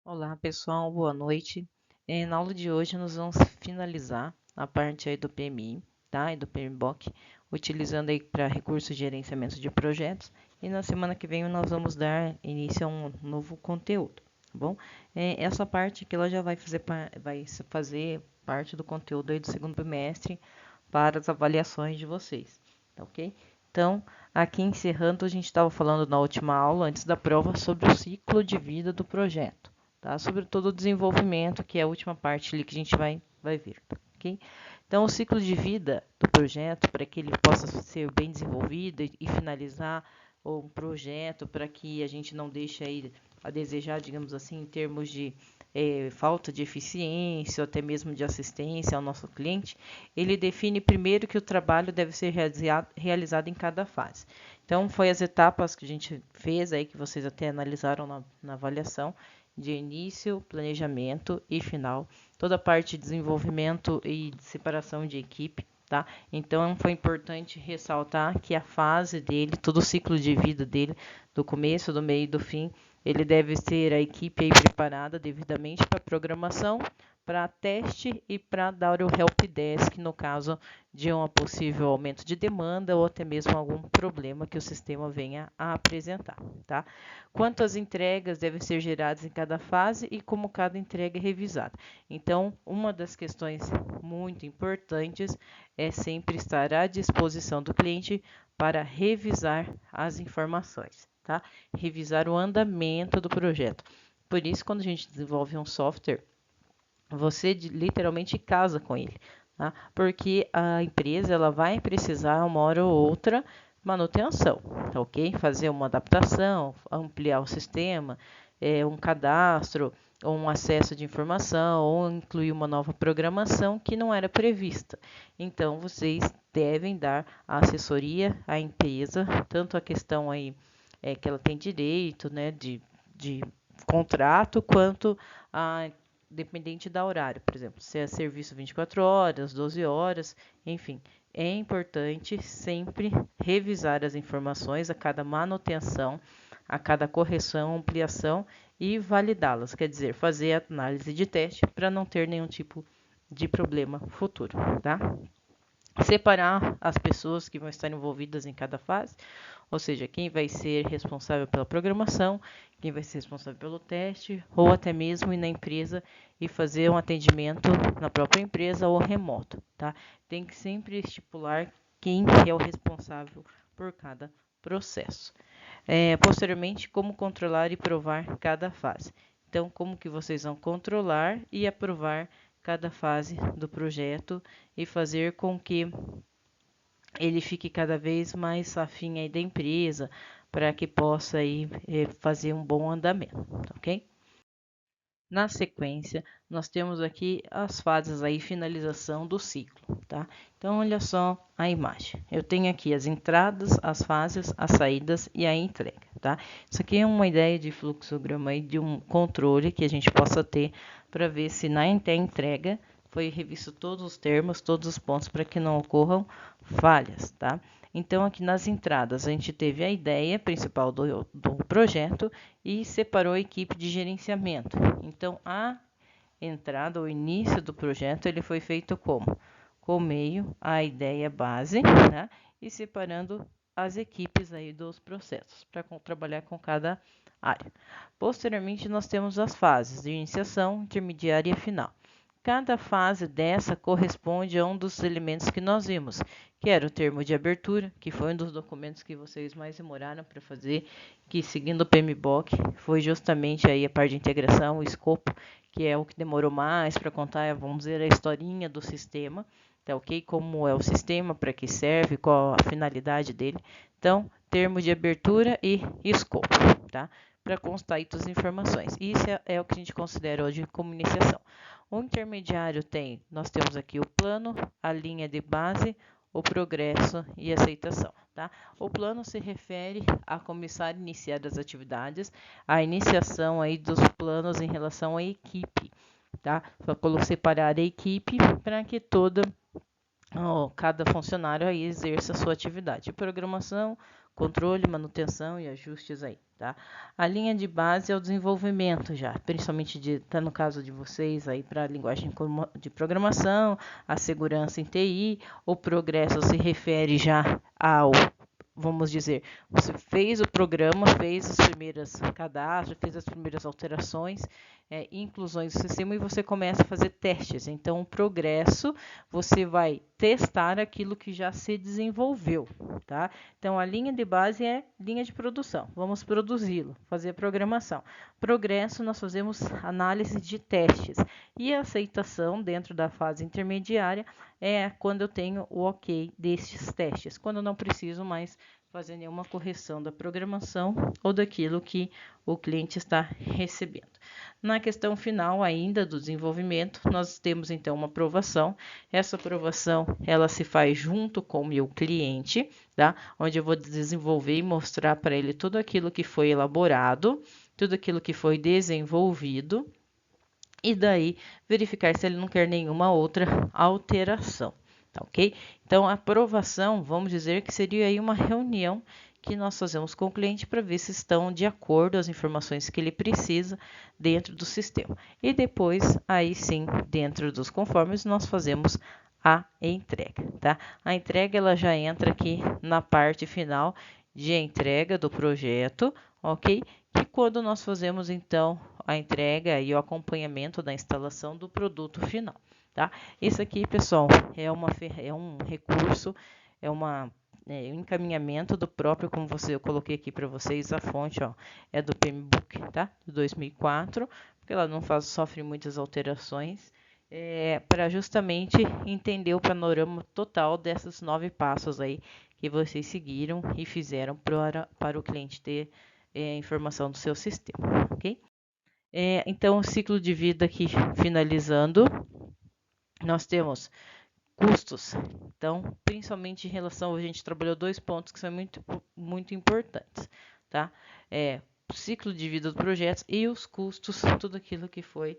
Olá pessoal, boa noite. Na aula de hoje nós vamos finalizar a parte aí do PMI, tá? E do PMBOK, utilizando aí para recursos de gerenciamento de projetos. E na semana que vem nós vamos dar início a um novo conteúdo, tá bom? Essa parte aqui ela já vai fazer parte do conteúdo aí do segundo bimestre para as avaliações de vocês, tá ok? Então, aqui encerrando, a gente estava falando na última aula, antes da prova, sobre o ciclo de vida do projeto. Tá? Sobre todo o desenvolvimento, que é a última parte ali que a gente vai ver. Ok? Então, o ciclo de vida do projeto, para que ele possa ser bem desenvolvido e finalizar um projeto, para que a gente não deixe aí a desejar, digamos assim, em termos de falta de eficiência, ou até mesmo de assistência ao nosso cliente, ele define primeiro que o trabalho deve ser realizado em cada fase. Então, foi as etapas que a gente fez aí, que vocês até analisaram na avaliação, de início, planejamento e final, toda a parte de desenvolvimento e de separação de equipe, tá? Então, foi importante ressaltar que a fase dele, todo o ciclo de vida dele, do começo, do meio e do fim, ele deve ter a equipe aí preparada devidamente para programação, para teste e para dar o help desk no caso de um possível aumento de demanda ou até mesmo algum problema que o sistema venha a apresentar, tá? Quanto às entregas devem ser geradas em cada fase e como cada entrega é revisada. Então, uma das questões muito importantes é sempre estar à disposição do cliente para revisar as informações, tá? Revisar o andamento do projeto. Por isso, quando a gente desenvolve um software, você literalmente casa com ele, tá? Porque a empresa ela vai precisar uma hora ou outra manutenção, tá ok? Fazer uma adaptação, ampliar o sistema, um cadastro, ou um acesso de informação, ou incluir uma nova programação que não era prevista. Então, vocês devem dar a assessoria à empresa, tanto a questão aí que ela tem direito, né, de contrato, quanto a dependente da horário, por exemplo, se é serviço 24 horas, 12 horas, enfim, é importante sempre revisar as informações a cada manutenção, a cada correção, ampliação e validá-las, quer dizer, fazer a análise de teste para não ter nenhum tipo de problema futuro, tá? Separar as pessoas que vão estar envolvidas em cada fase, ou seja, quem vai ser responsável pela programação, quem vai ser responsável pelo teste, ou até mesmo ir na empresa e fazer um atendimento na própria empresa ou remoto, tá? Tem que sempre estipular quem é o responsável por cada processo. Posteriormente, como controlar e provar cada fase. Então, como que vocês vão controlar e aprovar cada fase do projeto e fazer com que ele fique cada vez mais afim aí da empresa para que possa aí, fazer um bom andamento, tá ok? Na sequência, nós temos aqui as fases aí, finalização do ciclo, tá? Então, olha só a imagem. Eu tenho aqui as entradas, as fases, as saídas e a entrega, tá? Isso aqui é uma ideia de fluxograma aí, de um controle que a gente possa ter para ver se na entrega foi revisto todos os termos, todos os pontos para que não ocorram falhas, tá? Então, aqui nas entradas, a gente teve a ideia principal do projeto e separou a equipe de gerenciamento. Então, a entrada, o início do projeto, ele foi feito como? Com o meio, a ideia base, né? E separando as equipes aí dos processos, para trabalhar com cada área. Posteriormente, nós temos as fases de iniciação, intermediária e final. Cada fase dessa corresponde a um dos elementos que nós vimos, que era o termo de abertura, que foi um dos documentos que vocês mais demoraram para fazer, que seguindo o PMBOK, foi justamente aí a parte de integração, o escopo, que é o que demorou mais para contar, vamos dizer, a historinha do sistema, tá ok? Como é o sistema, para que serve, qual a finalidade dele. Então, termo de abertura e escopo, tá? Para constar aí todas as informações. Isso é o que a gente considera hoje como iniciação. O intermediário nós temos aqui o plano, a linha de base, o progresso e aceitação, tá? O plano se refere a começar a iniciar as atividades, a iniciação aí dos planos em relação à equipe, tá? Vou separar a equipe para que cada funcionário aí exerça a sua atividade. Programação, controle, manutenção e ajustes aí, tá? A linha de base é o desenvolvimento já, principalmente tá no caso de vocês aí para a linguagem de programação, a segurança em TI, o progresso se refere já ao, vamos dizer, você fez o programa, fez os primeiros cadastros, fez as primeiras alterações, inclusões do sistema e você começa a fazer testes. Então, o progresso, você vai testar aquilo que já se desenvolveu, tá? Então, a linha de base é linha de produção. Vamos produzi-lo, fazer a programação. Progresso, nós fazemos análise de testes. E a aceitação dentro da fase intermediária é quando eu tenho o ok destes testes, quando eu não preciso mais fazer nenhuma correção da programação ou daquilo que o cliente está recebendo. Na questão final ainda do desenvolvimento, nós temos então uma aprovação. Essa aprovação, ela se faz junto com o meu cliente, tá? Onde eu vou desenvolver e mostrar para ele tudo aquilo que foi elaborado, tudo aquilo que foi desenvolvido, e daí verificar se ele não quer nenhuma outra alteração. Tá, ok? Então, a aprovação, vamos dizer que seria aí uma reunião que nós fazemos com o cliente para ver se estão de acordo as informações que ele precisa dentro do sistema. E depois, aí sim, dentro dos conformes, nós fazemos a entrega, tá? A entrega, ela já entra aqui na parte final de entrega do projeto, ok? Que quando nós fazemos, então, a entrega e o acompanhamento da instalação do produto final. Tá? Isso aqui, pessoal, é um recurso, é um encaminhamento do próprio, como eu coloquei aqui para vocês, a fonte, ó, é do PMBOK, tá? De 2004, porque ela não sofre muitas alterações, para justamente entender o panorama total desses 9 passos aí que vocês seguiram e fizeram para o cliente ter informação do seu sistema, ok? Então, o ciclo de vida aqui finalizando. Nós temos custos. Então, principalmente em relação, a gente trabalhou 2 pontos que são muito importantes, tá? O ciclo de vida dos projetos e os custos, tudo aquilo que foi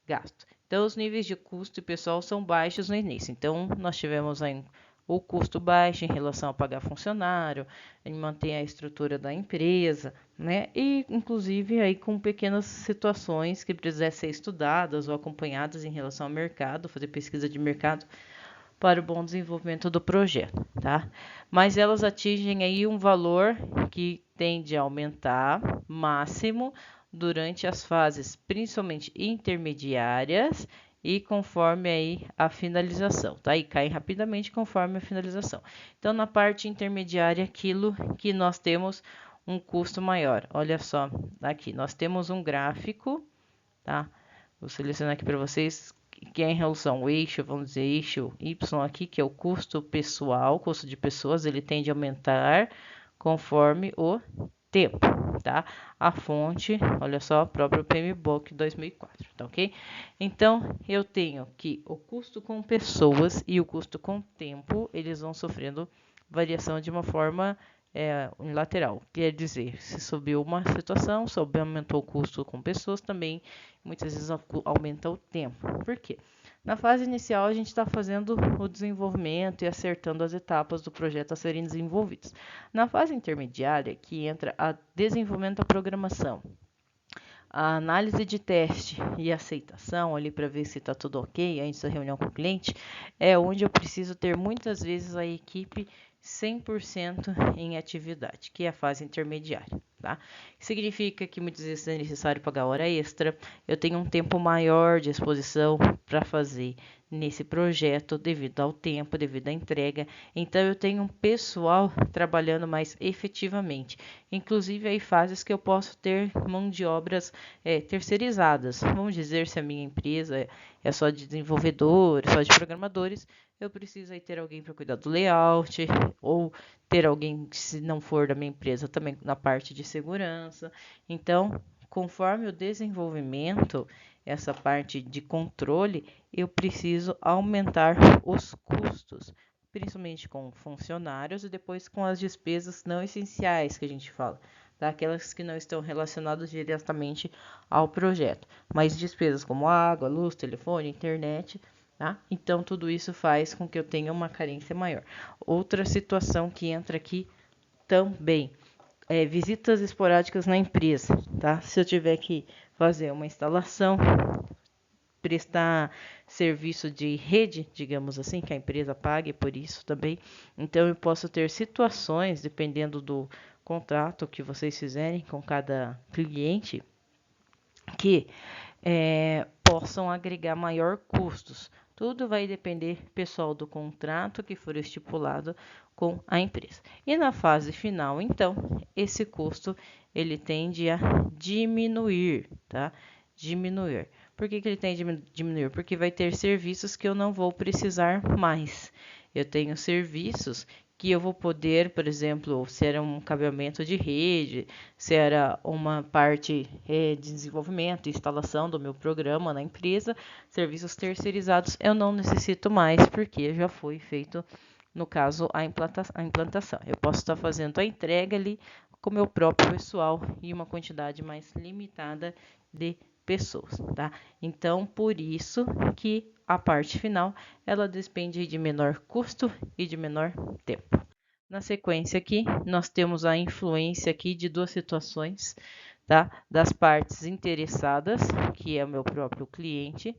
gasto. Então, os níveis de custo, pessoal, são baixos no início. Então, nós tivemos aí o custo baixo em relação a pagar funcionário, em manter a estrutura da empresa, né? E, inclusive, aí com pequenas situações que precisam ser estudadas ou acompanhadas em relação ao mercado, fazer pesquisa de mercado para o bom desenvolvimento do projeto, tá? Mas elas atingem aí um valor que tende a aumentar máximo durante as fases, principalmente intermediárias, e conforme aí a finalização, tá? E cai rapidamente conforme a finalização. Então, na parte intermediária, aquilo que nós temos um custo maior. Olha só, aqui nós temos um gráfico, tá? Vou selecionar aqui para vocês, que é em relação ao eixo, vamos dizer, eixo Y aqui, que é o custo pessoal, custo de pessoas, ele tende a aumentar conforme o tempo, tá? A fonte, olha só, próprio PMBOK 2004, tá ok? Então, eu tenho que o custo com pessoas e o custo com tempo, eles vão sofrendo variação de uma forma unilateral. Quer dizer, se subiu uma situação, aumentou o custo com pessoas, também muitas vezes aumenta o tempo. Por quê? Na fase inicial, a gente está fazendo o desenvolvimento e acertando as etapas do projeto a serem desenvolvidos. Na fase intermediária, que entra o desenvolvimento da programação, a análise de teste e aceitação ali para ver se está tudo ok antes da reunião com o cliente, é onde eu preciso ter muitas vezes a equipe 100% em atividade, que é a fase intermediária, tá? Significa que muitas vezes é necessário pagar hora extra, eu tenho um tempo maior de exposição para fazer nesse projeto devido ao tempo, devido à entrega, então eu tenho um pessoal trabalhando mais efetivamente, inclusive aí fases que eu posso ter mão de obras terceirizadas, vamos dizer, se a minha empresa é só de desenvolvedores, só de programadores, eu preciso aí ter alguém para cuidar do layout, ou ter alguém, se não for da minha empresa, também na parte de segurança. Então, conforme o desenvolvimento, essa parte de controle, eu preciso aumentar os custos, principalmente com funcionários e depois com as despesas não essenciais que a gente fala, tá? Aquelas que não estão relacionadas diretamente ao projeto, mas despesas como água, luz, telefone, internet, tá? Então, tudo isso faz com que eu tenha uma carência maior. Outra situação que entra aqui também visitas esporádicas na empresa, tá? Se eu tiver que fazer uma instalação, prestar serviço de rede, digamos assim, que a empresa pague por isso também. Então, eu posso ter situações, dependendo do contrato que vocês fizerem com cada cliente, que possam agregar maior custos. Tudo vai depender, pessoal, do contrato que for estipulado com a empresa. E na fase final, então, esse custo ele tende a diminuir, tá? Diminuir. Por que ele tende a diminuir? Porque vai ter serviços que eu não vou precisar mais. Eu tenho serviços que eu vou poder, por exemplo, se era um cabeamento de rede, se era uma parte de desenvolvimento, instalação do meu programa na empresa, serviços terceirizados eu não necessito mais, porque já foi feito, no caso, a implantação. Eu posso estar fazendo a entrega ali com o meu próprio pessoal e uma quantidade mais limitada de pessoas, tá? Então, por isso que a parte final, ela depende de menor custo e de menor tempo. Na sequência aqui, nós temos a influência aqui de duas situações, tá? Das partes interessadas, que é o meu próprio cliente,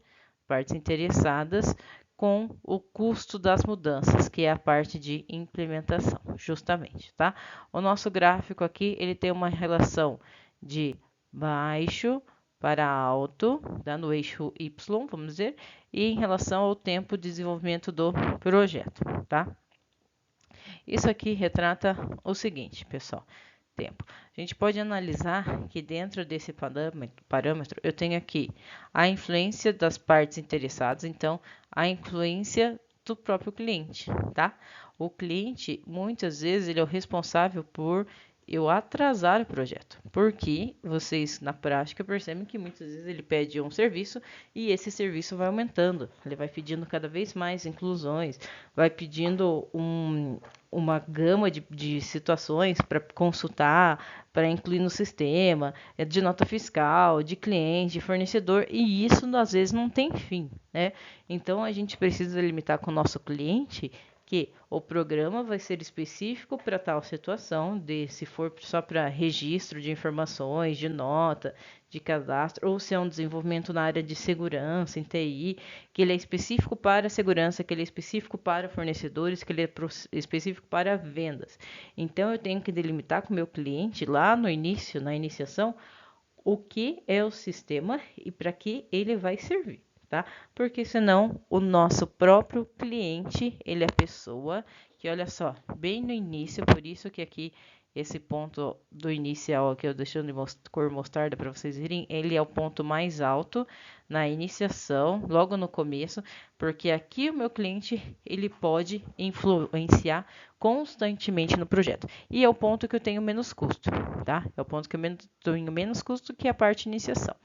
partes interessadas, com o custo das mudanças, que é a parte de implementação, justamente, tá? O nosso gráfico aqui, ele tem uma relação de baixo para alto, tá? No eixo Y, vamos dizer, e em relação ao tempo de desenvolvimento do projeto, tá? Isso aqui retrata o seguinte, pessoal, tempo. A gente pode analisar que dentro desse parâmetro eu tenho aqui a influência das partes interessadas, então a influência do próprio cliente, tá? O cliente, muitas vezes, ele é o responsável por eu atrasar o projeto, porque vocês na prática percebem que muitas vezes ele pede um serviço e esse serviço vai aumentando, ele vai pedindo cada vez mais inclusões, vai pedindo uma gama de situações para consultar, para incluir no sistema, de nota fiscal, de cliente, de fornecedor, e isso às vezes não tem fim, né? Então a gente precisa limitar com o nosso cliente que o programa vai ser específico para tal situação, se for só para registro de informações, de nota, de cadastro, ou se é um desenvolvimento na área de segurança, em TI, que ele é específico para segurança, que ele é específico para fornecedores, que ele é específico para vendas. Então, eu tenho que delimitar com o meu cliente, lá no início, na iniciação, o que é o sistema e para que ele vai servir, tá? Porque senão o nosso próprio cliente, ele é a pessoa que, olha só, bem no início, por isso que aqui esse ponto do inicial que eu deixando de cor mostarda para vocês verem, ele é o ponto mais alto na iniciação, logo no começo, porque aqui o meu cliente, ele pode influenciar constantemente no projeto. E é o ponto que eu tenho menos custo, tá? É o ponto que eu tenho menos custo, que é a parte de iniciação.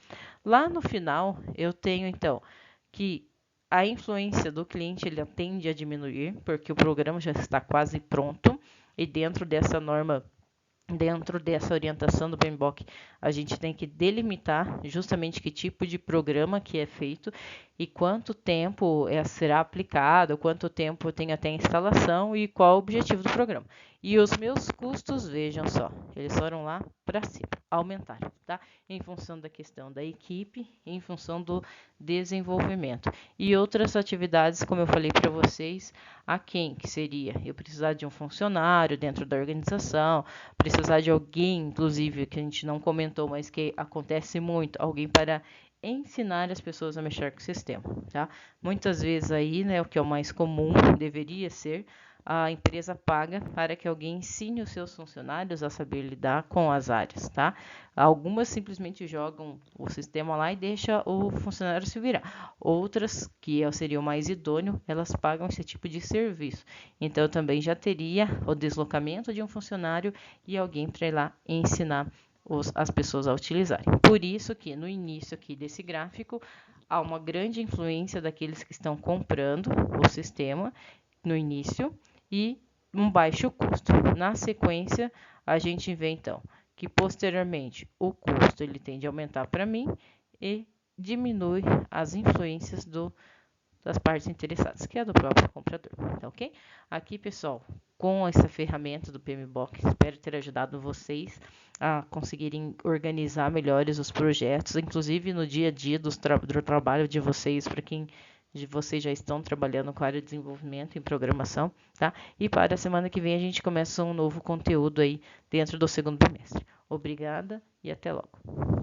Lá no final, eu tenho, então, que a influência do cliente, ele tende a diminuir, porque o programa já está quase pronto, e dentro dessa norma, dentro dessa orientação do PMBOK, a gente tem que delimitar justamente que tipo de programa que é feito e quanto tempo será aplicado, quanto tempo tem até a instalação e qual o objetivo do programa. E os meus custos, vejam só, eles foram lá para cima, aumentaram, tá? Em função da questão da equipe, em função do desenvolvimento. E outras atividades, como eu falei para vocês, que seria eu precisar de um funcionário dentro da organização, precisar de alguém, inclusive, que a gente não comentou, mas que acontece muito, alguém para ensinar as pessoas a mexer com o sistema, tá? Muitas vezes aí, né, o que é o mais comum, deveria ser, a empresa paga para que alguém ensine os seus funcionários a saber lidar com as áreas, tá? Algumas simplesmente jogam o sistema lá e deixa o funcionário se virar. Outras, que seria o mais idôneo, elas pagam esse tipo de serviço. Então, também já teria o deslocamento de um funcionário e alguém para ir lá ensinar as pessoas a utilizarem. Por isso que no início aqui desse gráfico, há uma grande influência daqueles que estão comprando o sistema no início e um baixo custo. Na sequência, a gente vê então que posteriormente o custo ele tende a aumentar para mim e diminui as influências do das partes interessadas, que é do próprio comprador, tá ok? Aqui, pessoal, com essa ferramenta do PMBOK, espero ter ajudado vocês a conseguirem organizar melhores os projetos, inclusive no dia a dia do trabalho de vocês, para quem de vocês já estão trabalhando com a área de desenvolvimento em programação, tá? E para a semana que vem a gente começa um novo conteúdo aí dentro do segundo bimestre. Obrigada e até logo.